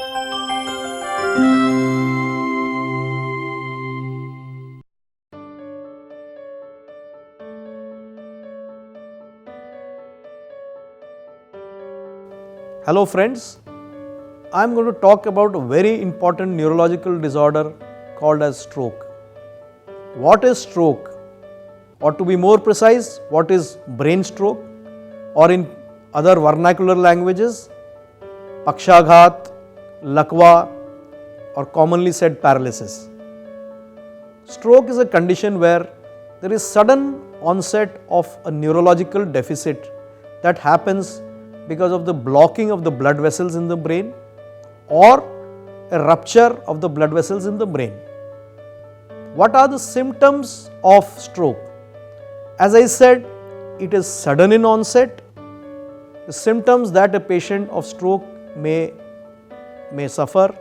Hello friends, I am going to talk about a very important neurological disorder called as stroke. What is stroke? Or to be more precise, what is brain stroke? Or in other vernacular languages, pakshaghat, lakwa, or commonly said paralysis. Stroke is a condition where there is sudden onset of a neurological deficit that happens because of the blocking of the blood vessels in the brain or a rupture of the blood vessels in the brain. What are the symptoms of stroke? As I said, it is sudden in onset. The symptoms that a patient of stroke may suffer,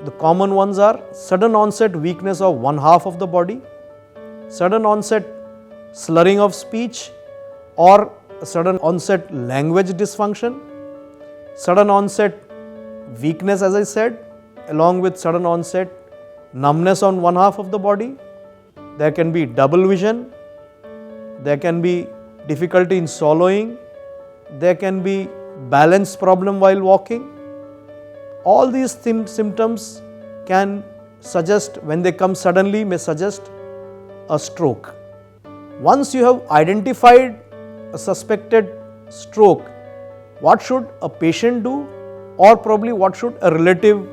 the common ones are sudden onset weakness of one half of the body, sudden onset slurring of speech or sudden onset language dysfunction, sudden onset weakness as I said, along with sudden onset numbness on one half of the body. There can be double vision, there can be difficulty in swallowing, there can be balance problem while walking. All these symptoms can suggest, when they come suddenly, may suggest a stroke. Once you have identified a suspected stroke, what should a patient do, or probably what should a relative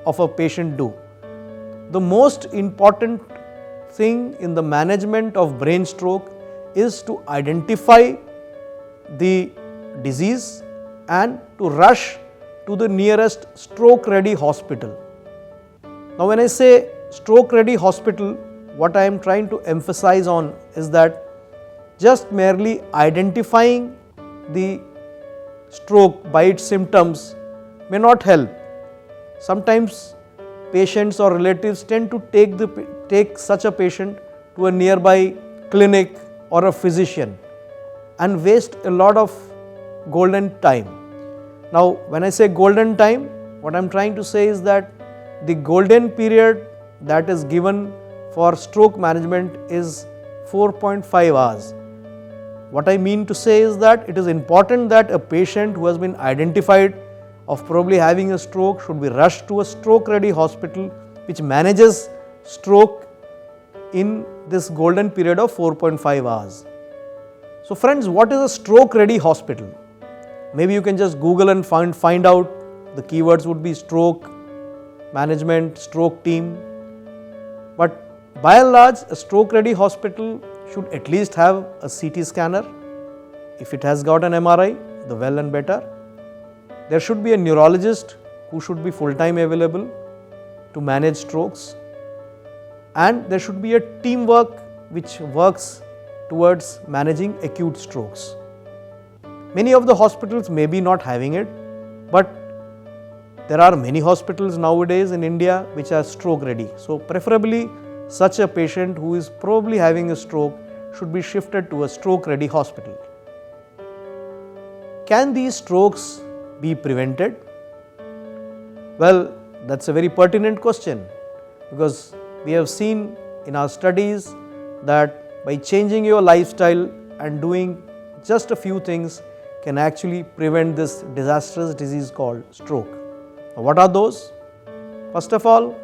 of a patient do? The most important thing in the management of brain stroke is to identify the disease and to rush to the nearest stroke ready hospital. Now when I say stroke ready hospital, what I am trying to emphasize on is that just merely identifying the stroke by its symptoms may not help. Sometimes patients or relatives tend to take such a patient to a nearby clinic or a physician and waste a lot of golden time. Now when I say golden time, what I am trying to say is that the golden period that is given for stroke management is 4.5 hours. What I mean to say is that it is important that a patient who has been identified of probably having a stroke should be rushed to a stroke ready hospital which manages stroke in this golden period of 4.5 hours. So friends, what is a stroke ready hospital? Maybe you can just Google and find out. The keywords would be stroke management, stroke team. But by and large, a stroke ready hospital should at least have a CT scanner. If it has got an MRI, the well and better. There should be a neurologist who should be full-time available to manage strokes, and there should be a teamwork which works towards managing acute strokes. Many of the hospitals may be not having it, but there are many hospitals nowadays in India which are stroke ready. So preferably such a patient who is probably having a stroke should be shifted to a stroke ready hospital. Can these strokes be prevented? Well, that's a very pertinent question, because we have seen in our studies that by changing your lifestyle and doing just a few things can actually prevent this disastrous disease called stroke. Now, what are those? First of all,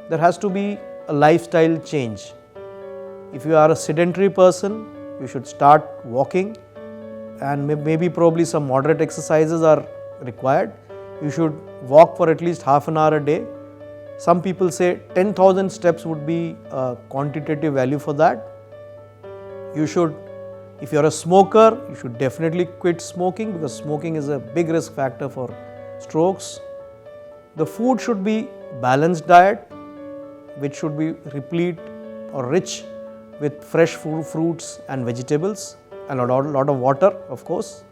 there has to be a lifestyle change. If you are a sedentary person, you should start walking, and maybe probably some moderate exercises are required. You should walk for at least half an hour a day. Some people say 10,000 steps would be a quantitative value for that. You should, if you are a smoker, you should definitely quit smoking, because smoking is a big risk factor for strokes. The food should be balanced diet, which should be replete or rich with fresh fruits and vegetables, and a lot of water, of course.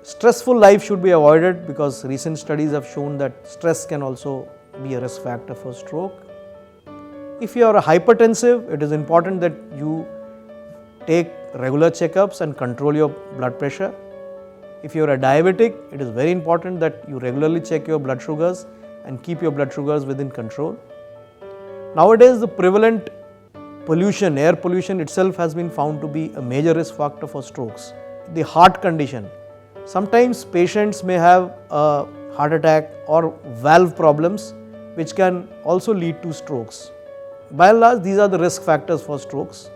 Stressful life should be avoided, because recent studies have shown that stress can also be a risk factor for stroke. If you are a hypertensive, it is important that you take regular checkups and control your blood pressure. If you are a diabetic, it is very important that you regularly check your blood sugars and keep your blood sugars within control. Nowadays, the prevalent pollution, air pollution itself has been found to be a major risk factor for strokes. The heart condition. Sometimes patients may have a heart attack or valve problems which can also lead to strokes. By and large, these are the risk factors for strokes.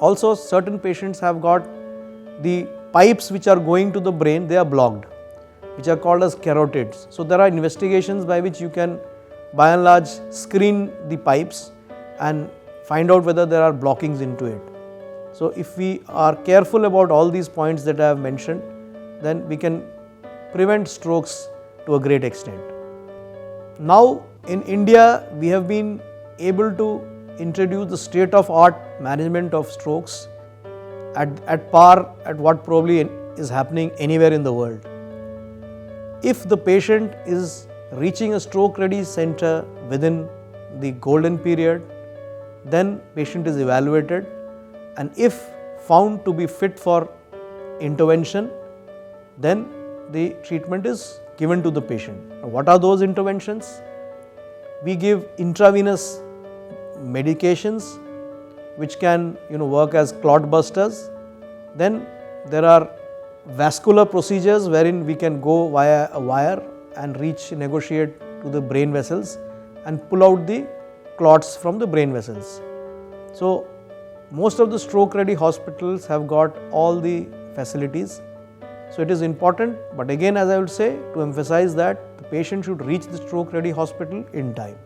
Also, certain patients have got the pipes which are going to the brain, they are blocked, which are called as carotids. So, there are investigations by which you can by and large screen the pipes and find out whether there are blockings into it. So, if we are careful about all these points that I have mentioned, then we can prevent strokes to a great extent. Now, in India, we have been able to introduce the state-of-art management of strokes at par at what probably is happening anywhere in the world. If the patient is reaching a stroke-ready center within the golden period, then patient is evaluated, and if found to be fit for intervention, then the treatment is given to the patient. Now, what are those interventions? We give intravenous medications which can work as clot busters. Then there are vascular procedures wherein we can go via a wire and negotiate to the brain vessels and pull out the clots from the brain vessels. So, most of the stroke ready hospitals have got all the facilities. So, it is important, but again, as I would say, to emphasize that the patient should reach the stroke ready hospital in time.